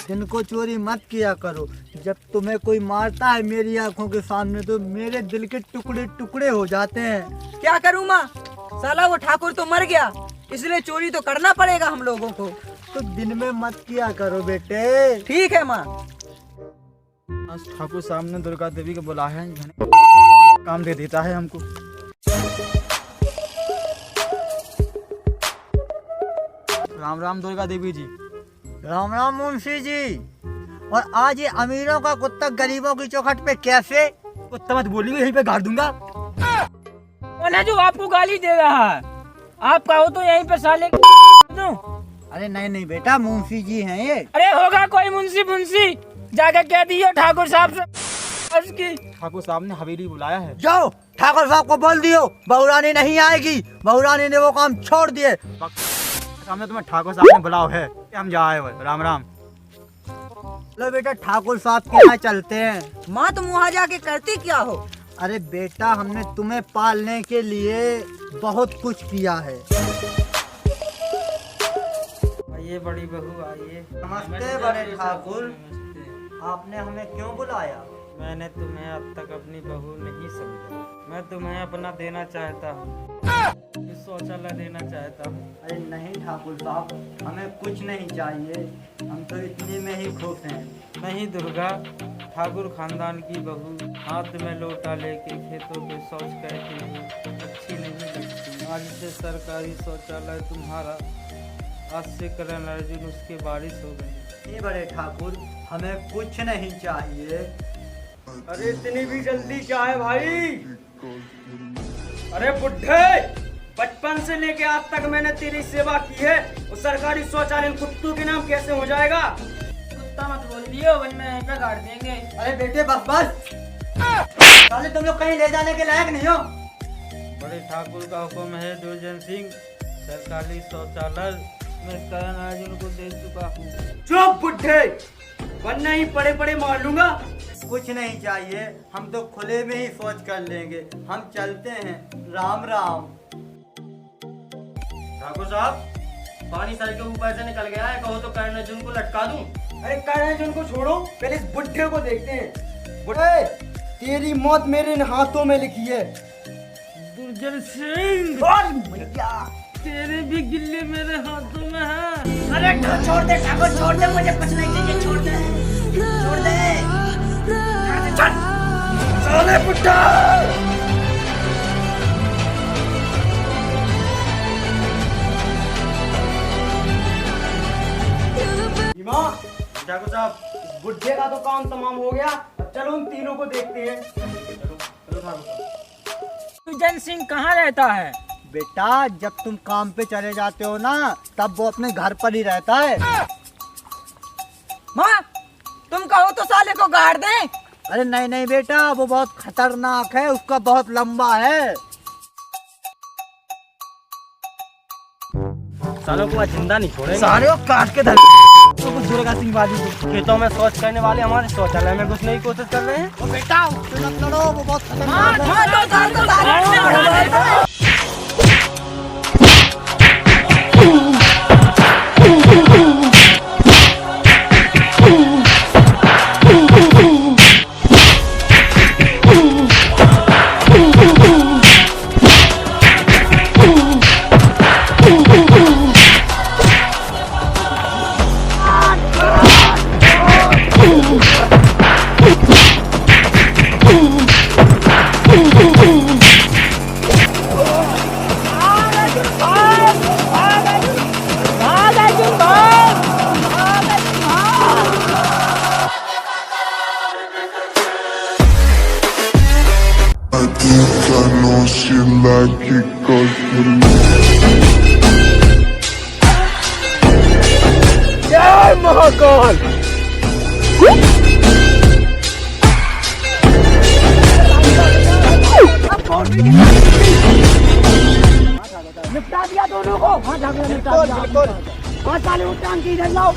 इनको चोरी मत किया करो। जब तुम्हें कोई मारता है मेरी आंखों के सामने तो मेरे दिल के टुकड़े टुकड़े हो जाते हैं। क्या करूँ माँ, साला वो ठाकुर तो मर गया, इसलिए चोरी तो करना पड़ेगा हम लोगों को। तो दिन में मत किया करो बेटे। ठीक है माँ। आज ठाकुर साहब ने दुर्गा देवी को बुलाया है, काम दे देता है हमको। राम राम दुर्गा देवी जी। राम राम मुंशी जी। और आज ये अमीरों का कुत्ता गरीबों की चौखट पे कैसे? कुत्ता मत बोलिए, यहीं पे गाड़ दूंगा। जो आपको गाली दे रहा है, आप कहो तो यहीं पे साले अरे नहीं नहीं बेटा, मुंशी जी हैं ये। अरे होगा कोई मुंशी, जाकर कह दियो ठाकुर साहब से उसकी। ठाकुर साहब ने हवेली बुलाया है। जाओ ठाकुर साहब को बोल दियो बहुरानी नहीं आएगी, बहुरानी ने वो काम छोड़ दिए। सामने तुम्हें ठाकुर साहब ने बुलाओ है, हम जा आए हुए। राम राम। लो बेटा ठाकुर साहब के यहाँ चलते हैं। माँ तुम वहाँ जाके करती क्या हो? अरे बेटा हमने तुम्हें पालने के लिए बहुत कुछ किया है। आइए बड़ी बहू आइए। नमस्ते बड़े ठाकुर, आपने हमें क्यों बुलाया? मैंने तुम्हें अब तक अपनी बहू नहीं समझा। मैं तुम्हें अपना देना चाहता हूँ, शौचालय देना चाहता हूँ। अरे नहीं ठाकुर साहब, हमें कुछ नहीं चाहिए, हम तो इतने में ही खुश हैं। नहीं दुर्गा, ठाकुर खानदान की बहू हाथ में लोटा लेके खेतों पे शौच करती है, अच्छी नहीं लगती। आज से सरकारी शौचालय तुम्हारा, आज से करण अर्जुन उसके बारिश हो गए। नहीं बड़े ठाकुर, हमें कुछ नहीं चाहिए। अरे इतनी भी जल्दी क्या है भाई? अरे बुड्ढे, बचपन से लेके आज तक मैंने तेरी सेवा की है, और सरकारी शौचालय कुत्तों के नाम कैसे हो जाएगा? कुत्ता मत बोल दियो, वरना यहीं पे गाड़ देंगे। अरे बेटे बस बस, साले तुम लोग कहीं ले जाने के लायक नहीं हो। बड़े ठाकुर का हुक्म है दुर्जन सिंह, सरकारी शौचालय मैं करण अर्जुन को दे चुका हूँ। चुप बुड्ढे, वरना ही पड़े पड़े मार लूंगा। कुछ नहीं चाहिए, हम तो खुले में ही शौच कर लेंगे। हम चलते हैं, राम राम। ठाकुर साहब, पानी सर के ऊपर से निकल गया है, कहो तो करण अर्जुन को लटका दूं। अरे करण अर्जुन को छोड़ो, पहले इस बुड्ढे को देखते हैं। बुड्ढे, तेरी मौत मेरे हाथों में लिखी है। दुर्जन सिंह, और भैया तेरे भी गिल्ली मेरे हाथों में है। अरे छोड़ दे ठाकुर, छोड़ दे, मुझे कुछ नहीं चाहिए, छोड़ दे, छोड़ दे। साले बुड्ढा! ठाकुर साहब, इस बुड्ढे का तो काम तमाम हो गया, अब चलो उन तीनों को देखते हैं। चलो चलो ठाकुर साहब। दुर्जन सिंह कहाँ रहता है? बेटा जब तुम काम पे चले जाते हो ना, तब वो अपने घर पर ही रहता है। माँ तुम कहो तो साले को गाड़ दें। अरे नहीं नहीं बेटा, वो बहुत खतरनाक है, उसका बहुत लंबा है। सालों को जिंदा नहीं छोड़ेंगे। सारे को काट के धर दुर्गा सिंह वाली खेतों में शौच करने वाले हमारे शौचालय में घुसने की कोशिश कर रहे हैं। ओ बेटा उससे मत लड़ो, वो बहुत खतरनाक है। जय महाकाल। निपटा दिया दोनों को। हाँ ठाकुर निपटा दिया। 5 साल उठान की इधर लाओ।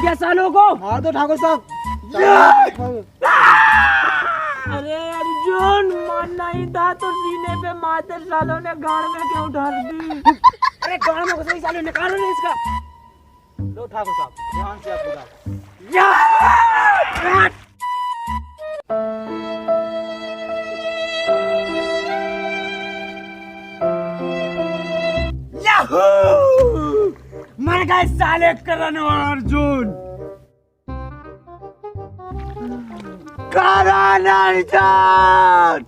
क्या सालों को? मार दो ठाकुर साहब। अरे अर्जुन, मारना ही था तो सीने पे मारते, सालों ने गाड़ में क्यों ढाल दी? अरे गाड़ में घुस गई, सालों निकालो नहीं इसका। लो ठाकुर साहब, ध्यान से आप बुलाओ। मर गए साले करण और अर्जुन। करण अर्जुन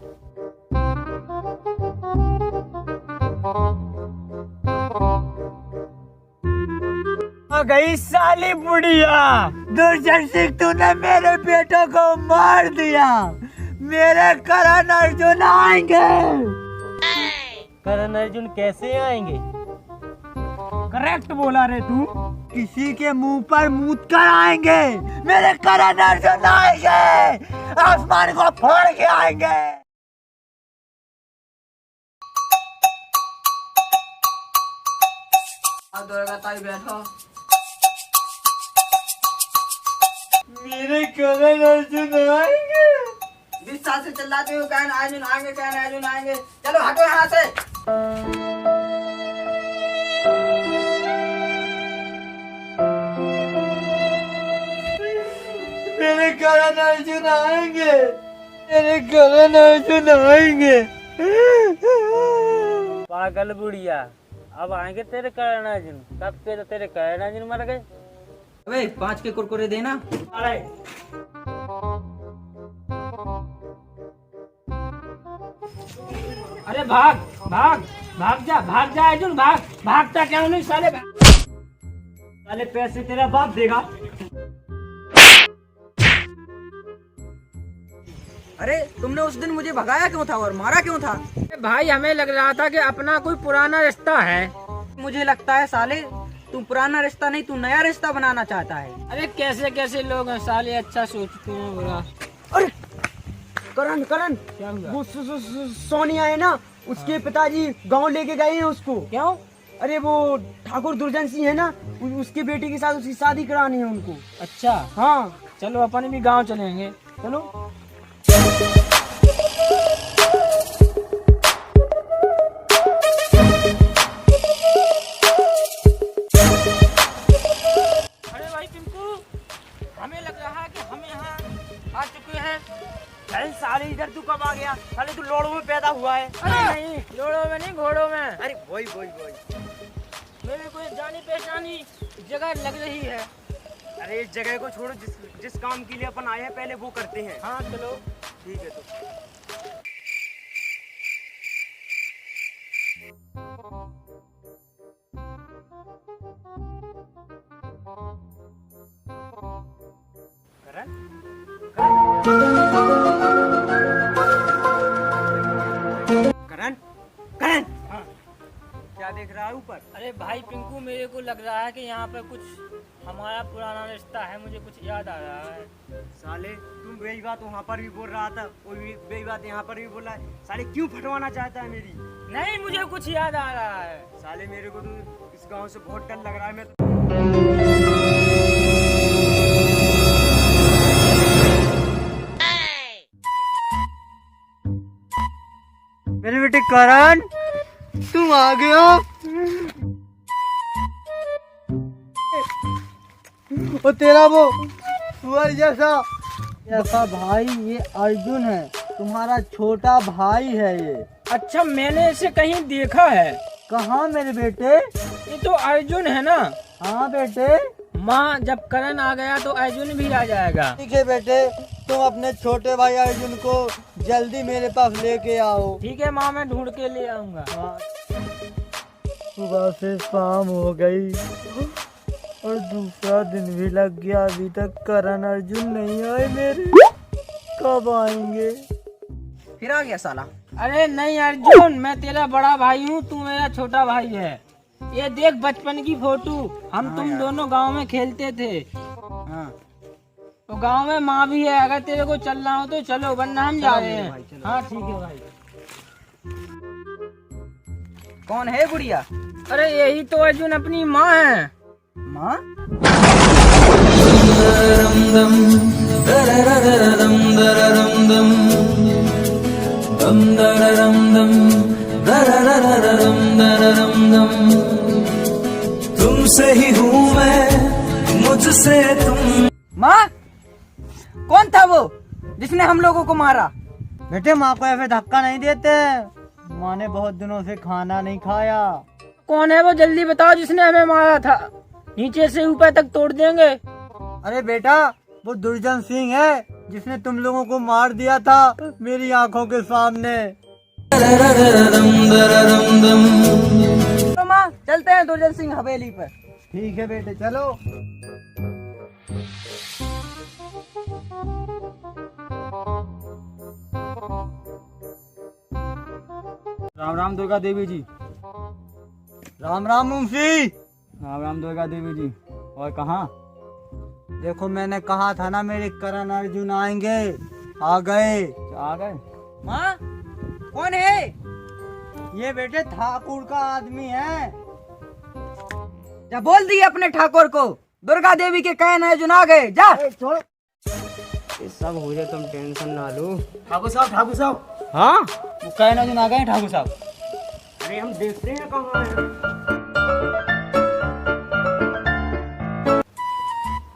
आ गई साली बुढ़िया। दुर्जन सिंह, तूने मेरे बेटों को मार दिया। मेरे करण अर्जुन आएंगे। करण अर्जुन कैसे आएंगे? करेक्ट बोला रे तू। किसी के मुंह पर मूत कर आएंगे। मेरे करण अर्जुन आएंगे, आसमान को फोड़ के आएंगे। बैठो। मेरे करण अर्जुन आएंगे। 20 साल से चिल्लाते हो करण अर्जुन आएंगे, करण अर्जुन आएंगे। चलो हटो यहाँ से। मेरे करण अर्जुन आएंगे। मेरे करण अर्जुन आएंगे। पागल बुढ़िया, अब आएंगे तेरे करण अर्जुन। कब के तो तेरे करण अर्जुन मर गए। अबे 5 के कुरकुरे देना। अरे अरे भाग भाग भाग जा अर्जुन, भाग। भागता क्यों नहीं साले? साले पैसे तेरा बाप देगा। अरे तुमने उस दिन मुझे भगाया क्यों था और मारा क्यों था? भाई हमें लग रहा था कि अपना कोई पुराना रिश्ता है। मुझे लगता है साले तू पुराना रिश्ता नहीं, तू नया रिश्ता बनाना चाहता है। अरे कैसे कैसे लोग हैं साले, अच्छा सोचते हैं बुरा। अरे करण क्या हुआ? वो सोनिया है ना, उसके पिताजी गांव लेके गए हैं उसको। क्यों? अरे वो ठाकुर दुर्जन सिंह है ना, उसके बेटे के साथ उसकी शादी करानी है उनको। अच्छा हाँ चलो अपन भी गांव चलेंगे। चलो। अरे भाई पिंकू, हमें लग रहा है कि हम यहाँ आ चुके हैं। अरे साले इधर तू कब आ गया? साले तू लोड़ों में पैदा हुआ है। अरे नहीं, लोड़ों में नहीं, घोड़ों में। अरे वही मेरे को जानी पहचानी जगह लग रही है। अरे इस जगह को छोड़ो, जिस काम के लिए अपन आए हैं पहले वो करते हैं। हाँ चलो। ठीक है तो। करण करण हाँ। क्या देख रहा है ऊपर? अरे भाई पिंकू, मेरे को लग रहा है कि यहाँ पे कुछ हमारा पुराना रिश्ता है। मुझे कुछ याद आ रहा है। साले तुम वही बात वहाँ पर भी बोल रहा था, वही बात यहाँ पर भी बोला है। साले क्यों फटवाना चाहता है मेरी? नहीं, मुझे कुछ याद आ रहा है। साले मेरे को तो इस गांव से बहुत डर लग रहा है। मैं मेरे बेटे करण, तुम आ गए हो। और तेरा वो सुअर जैसा भाई ये अर्जुन है, तुम्हारा छोटा भाई है ये। अच्छा, मैंने इसे कहीं देखा है। कहाँ मेरे बेटे? ये तो अर्जुन है ना? हाँ बेटे। माँ, जब करण आ गया तो अर्जुन भी आ जाएगा। ठीक है बेटे, तुम अपने छोटे भाई अर्जुन को जल्दी मेरे पास लेके आओ। ठीक है माँ, मैं ढूंढ के ले आऊंगा। सुबह से शाम हो गई और दूसरा दिन भी लग गया, अभी तक करण अर्जुन नहीं आए मेरे। कब आएंगे? फिर आ गया साला। अरे नहीं अर्जुन, मैं तेरा बड़ा भाई हूँ, तू मेरा छोटा भाई है। ये देख बचपन की फोटो, हम तुम दोनों गांव में खेलते थे। हाँ। तो गांव में माँ भी है, अगर तेरे को चलना हो तो चलो, वरना हम जा रहे हैं। हाँ ठीक है भाई। कौन है गुड़िया? अरे यही तो अर्जुन अपनी माँ है। माँ? तुमसे ही हूँ मैं, मुझसे तुम। माँ, कौन था वो जिसने हम लोगों को मारा? बेटे माँ को ऐसे धक्का नहीं देते, माँ ने बहुत दिनों से खाना नहीं खाया। कौन है वो, जल्दी बताओ, जिसने हमें मारा था? नीचे से ऊपर तक तोड़ देंगे। अरे बेटा, वो दुर्जन सिंह है जिसने तुम लोगों को मार दिया था मेरी आंखों के सामने। तो माँ, चलते हैं दुर्जन सिंह हवेली पर। ठीक है बेटे, चलो। राम राम दुर्गा देवी जी। राम राम मुंशी। राम राम दुर्गा देवी जी। और कहाँ? देखो मैंने कहा था ना मेरे करण अर्जुन आएंगे, आ गए। आ गए? माँ, कौन है? ये बेटे ठाकुर का आदमी है। जा बोल दिए अपने ठाकुर को, दुर्गा देवी के कहन अर्जुन आ गए। जा। ये सब हो जाए, तुम टेंशन ना लो। ठाकुर साहब। हाँ, वो कहना जो आ गए ठाकुर साहब। अरे हम देखते हैं कहाँ है।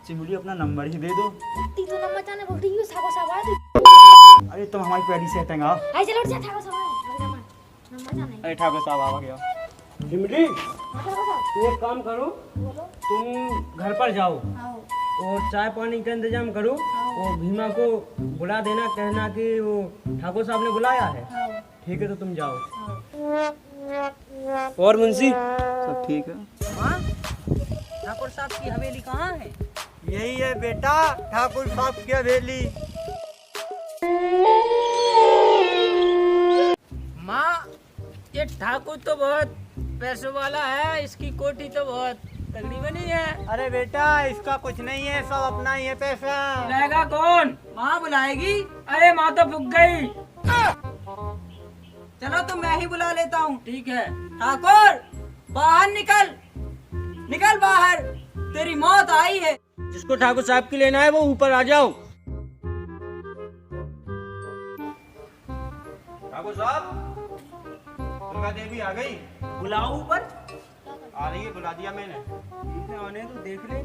चिमुड़ी अपना नंबर ही दे दो। तीनों नंबर जाने बोल रही हूँ, सागो सागो अरे तुम हमारी पहली से हटेंगे। आओ। आई चलो जा ठाकुर साहब नंबर जाने अरे ठाकुर साहब आ गया। चिमटी, ठाकुर साहब तो एक काम करो, बोलो। तुम घर पर जाओ आओ और चाय पानी का इंतजाम करो और भीमा को बुला देना, कहना कि वो ठाकुर साहब ने बुलाया है। आओ ठीक है, तो तुम जाओ। और मुंशी सब ठीक है? माँ, ठाकुर साहब की हवेली कहाँ है? यही है बेटा ठाकुर साहब की हवेली। माँ, ये ठाकुर तो बहुत पैसों वाला है, इसकी कोठी तो बहुत तगड़ी बनी है। अरे बेटा इसका कुछ नहीं है, सब अपना ही है पैसा। बुलाएगा कौन? माँ बुलाएगी। अरे माँ तो फूक गई। चलो तो मैं ही बुला लेता हूँ। ठीक है। ठाकुर, बाहर निकल, निकल बाहर, तेरी मौत आई है। जिसको ठाकुर साहब की लेना है वो ऊपर आ जाओ। ठाकुर साहब, दुर्गा देवी आ गई। बुलाओ ऊपर। आ रही है, बुला दिया मैंने। ठीक है, आने तो देख ले।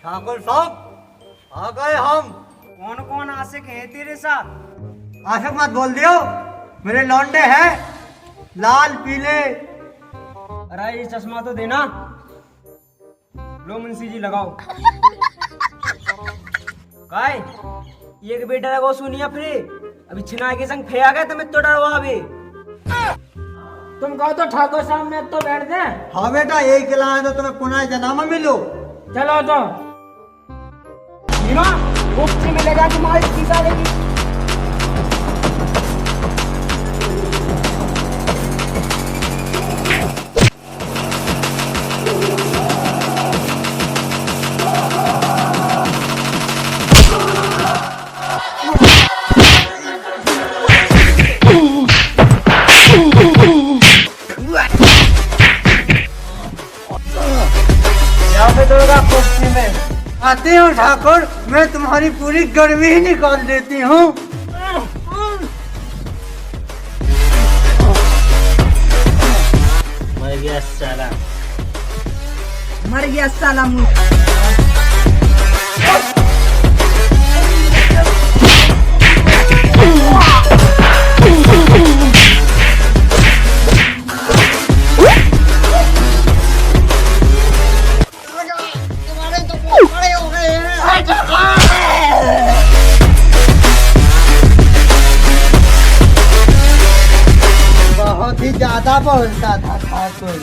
ठाकुर साहब आ गए हम। कौन कौन आशिक है तेरे साथ? आशिक मत बोल दियो, मेरे लौंडे हैं लाल पीले। अरे ये चश्मा तो देना। लो मुंशी जी लगाओ। काय ये के बेटा लगाओ, सुनिया फिर अभी छिना के संग फेया गए, तुम्हें तो डरवा अभी। तुम कहो तो ठाकुर साहब में तो बैठ दे। हाँ बेटा, यही खिला है तो तुम्हें पुनः जनामा मिलो। चलो तो मुफ्ती मिलेगा तुम्हारी सीसा लेगी। आती हूँ ठाकुर, मैं तुम्हारी पूरी गर्मी ही निकाल देती हूँ। मर गया साला। मर गया साला। बहुत ही ज्यादा बोलता था ठाकुर।